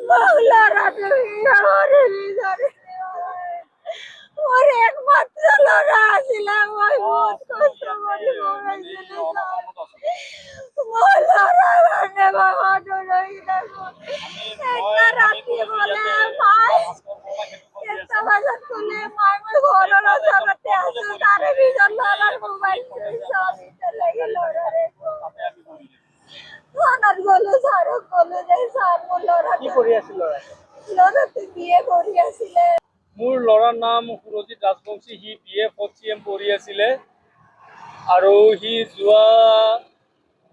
বাংলারা শহরে ভিতরে ওর একমাত্র লড়া ছিলাম ওই বহুত কষ্ট করে বড়াইছিল লড়া মানে বাবা ডরাই দেখো একটা রাত্রি বলে মাই একটা বাজার তুলে মাই মই ঘরের জগতে আসো তারে ভিতর লড়ার মোবাইল সব চলে গেল লড়ারে থানাত গলো সারক গলো যে সার মোর লড়া কি কৰি আছিল ল'ৰাই? লড়াতে বিয়ে কৰি আছিলে মোৰ ল'ৰাৰ নাম সুৰজিত ৰাজবংশী। সি BA 4th CM পঢ়ি আছিলে আৰু সি যোৱা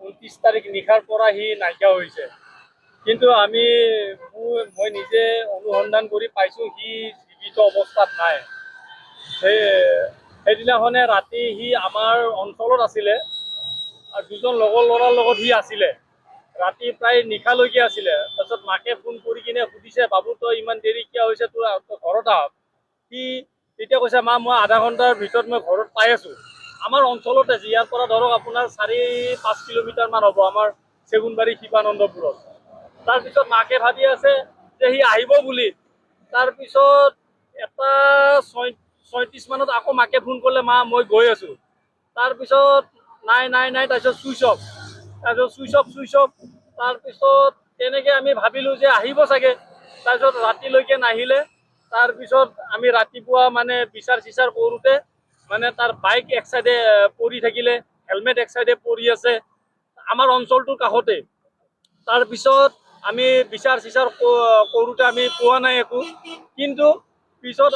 29 তাৰিখ নিশাৰ পৰা সি নাইকিয়া হৈছে। কিন্তু মই নিজে অনুসন্ধান কৰি পাইছোঁ সি জীৱিত অৱস্থাত নাই। সেইদিনাখনে ৰাতি সি আমাৰ অঞ্চলত আছিলে আৰু দুজন লগৰ ল'ৰাৰ লগত সি আছিলে। ৰাতি প্ৰায় নিশালৈকে আছিলে। তাৰপিছত মাকে ফোন কৰি কিনে সুধিছে, বাবু তই ইমান দেৰি কিয় হৈছে, তোৰ ঘৰত আহ। সি তেতিয়া কৈছে, মা মই আধা ঘণ্টাৰ ভিতৰত মই ঘৰত পাই আছোঁ। আমাৰ অঞ্চলতে আছে, ইয়াৰ পৰা ধৰক আপোনাৰ 4-5 কিলোমিটাৰমান হ'ব আমাৰ চেগুনবাৰী শিৱানন্দপুৰত। তাৰপিছত মাকে ভাবি আছে যে সি আহিব বুলি। তাৰপিছত 1:36 মানত আকৌ মাকে ফোন কৰিলে, মা মই গৈ আছোঁ। তাৰপিছত নাই তাৰপিছত চুইচ অফ। Switch off. তাৰপিছত তেনেকৈ আমি ভাবিলোঁ যে আহিব চাগে। তাৰপিছত ৰাতিলৈকে নাহিলে। তাৰপিছত আমি ৰাতিপুৱা মানে বিচাৰ কৰোঁতে মানে তাৰ বাইক এক চাইডে পৰি থাকিলে, হেলমেট এক চাইডে পৰি আছে আমাৰ অঞ্চলটোৰ কাষতে। তাৰপিছত আমি বিচাৰ কৰোঁতে আমি পোৱা নাই একো। কিন্তু পিছত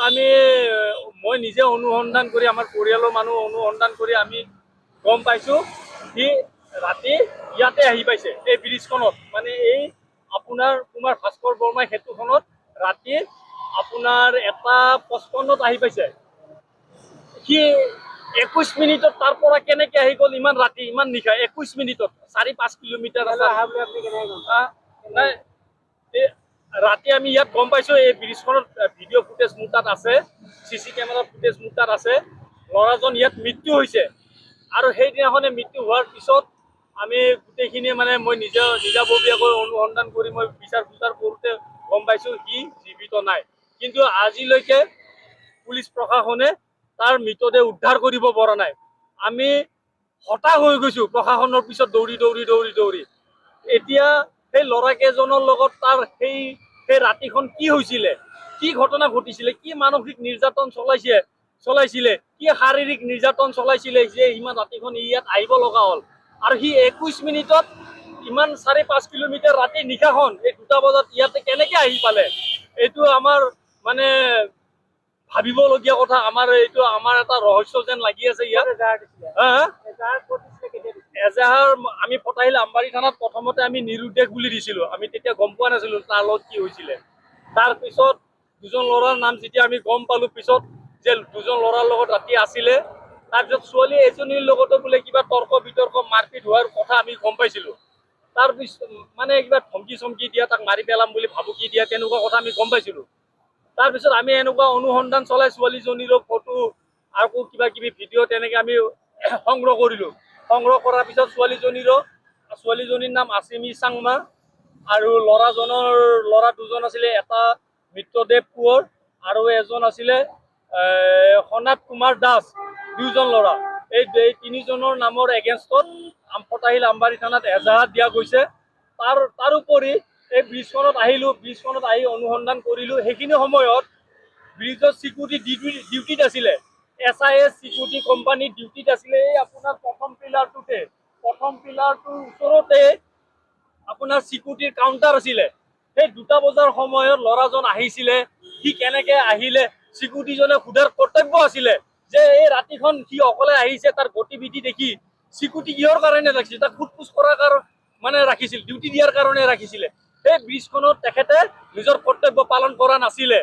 মই নিজে অনুসন্ধান কৰি, আমাৰ পৰিয়ালৰ মানুহ অনুসন্ধান কৰি আমি গম পাইছোঁ সি ৰাতি ইয়াতে আহি পাইছে, এই ব্ৰিজখনত, মানে এই আপোনাৰ কুমাৰ ভাস্কৰ বৰ্মাই সেতুখনত ৰাতি আপোনাৰ 1:55 আহি পাইছে। সি 21 মিনিটত তাৰ পৰা কেনেকে আহি গ'ল ইমান ৰাতি, ইমান নিশা? 21 মিনিটত 4-5 কিলোমিটাৰ নাই। ৰাতি আমি ইয়াত গম পাইছোঁ, এই ব্ৰিজখনত ভিডিঅ' ফুটেজ মোৰ তাত আছে, CC কেমেৰা ফুটেজ মোৰ তাত আছে। ল'ৰাজন ইয়াত মৃত্যু হৈছে। আৰু সেইদিনাখনে মৃত্যু হোৱাৰ পিছত আমি গোটেইখিনিয়ে মানে মই নিজাববীয়াকৈ অনুসন্ধান কৰি মই বিচাৰ কৰোঁতে গম পাইছোঁ সি জীৱিত নাই। কিন্তু আজিলৈকে পুলিচ প্ৰশাসনে তাৰ মৃতদেহ উদ্ধাৰ কৰিব পৰা নাই। আমি হতাশ হৈ গৈছোঁ প্ৰশাসনৰ পিছত দৌৰি। এতিয়া সেই ল'ৰাকেইজনৰ লগত তাৰ সেই ৰাতিখন কি হৈছিলে, কি ঘটনা ঘটিছিলে, কি মানসিক নিৰ্যাতন চলাইছিলে, কি শাৰীৰিক নিৰ্যাতন চলাইছিলে যে ইমান ৰাতিখন ইয়াত আহিব লগা হ'ল। আৰু সি 21 মিনিটত ইমান 4-5 কিলোমিটাৰ ৰাতি নিশাখন এই 2টা বজাত ইয়াতে কেনেকে আহি পালে? এইটো আমাৰ মানে ভাবিবলগীয়া কথা। এইটো আমাৰ এটা ৰহস্য যেন লাগি আছে ইয়াত। এজাহাৰ আমি ফটাহিল আমবাৰী থানাত প্ৰথমতে আমি নিৰুদ্দেশ বুলি দিছিলোঁ। আমি তেতিয়া গম পোৱা নাছিলোঁ তাৰ লগত কি হৈছিলে। তাৰপিছত দুজন ল'ৰাৰ নাম যেতিয়া আমি গম পালোঁ পিছত যে দুজন ল'ৰাৰ লগত ৰাতি আছিলে, তাৰপিছত ছোৱালী এজনীৰ লগতো বোলে কিবা তৰ্ক বিতৰ্ক মাৰপিট হোৱাৰ কথা আমি গম পাইছিলোঁ। তাৰপিছত মানে কিবা ধমকি দিয়া, তাক মাৰি পেলাম বুলি ভাবুকি দিয়া, তেনেকুৱা কথা আমি গম পাইছিলোঁ। তাৰপিছত আমি এনেকুৱা অনুসন্ধান চলাই ছোৱালীজনীৰো ফটো আকৌ কিবা কিবি ভিডিঅ' তেনেকৈ আমি সংগ্ৰহ কৰিলোঁ। সংগ্ৰহ কৰাৰ পিছত ছোৱালীজনীৰ নাম আছিমি চাংমা আৰু ল'ৰা দুজন আছিলে, এটা মৃত্যদেৱ কোঁৱৰ আৰু এজন আছিলে সনাত কুমাৰ দাস। 2জন ল'ৰা। এই 3জনৰ নামৰ এগেইনষ্টত ফটাহিল আমবাৰী থানাত এজাহাৰ দিয়া গৈছে। তাৰোপৰি এই ব্ৰিজখনত আহিলোঁ, ব্ৰিজখনত আহি অনুসন্ধান কৰিলোঁ। সেইখিনি সময়ত ব্ৰিজৰ চিকিউৰিটি ডিউটিত আছিলে, SIS চিকিউৰিটি কোম্পানী ডিউটিত আছিলে। এই আপোনাৰ প্ৰথম পিলাৰটোৰ ওচৰতে আপোনাৰ চিকিউৰিটিৰ কাউণ্টাৰ আছিলে। সেই 2টা বজাৰ সময়ত ল'ৰাজন আহিছিলে। সি কেনেকে আহিলে চিকিউৰিটিজনে সোধাৰ কৰ্তব্য আছিলে যে এই ৰাতিখন সি অকলে আহিছে, তাৰ গতিবিধি দেখি চিকিউৰিটি কিহৰ কাৰণে ৰাখিছিল? তাক সোধ-পোছ কৰাৰ কাৰণে ৰাখিছিল, ডিউটি দিয়াৰ কাৰণে ৰাখিছিলে। সেই ব্ৰিজখনত তেখেতে নিজৰ কৰ্তব্য পালন কৰা নাছিলে।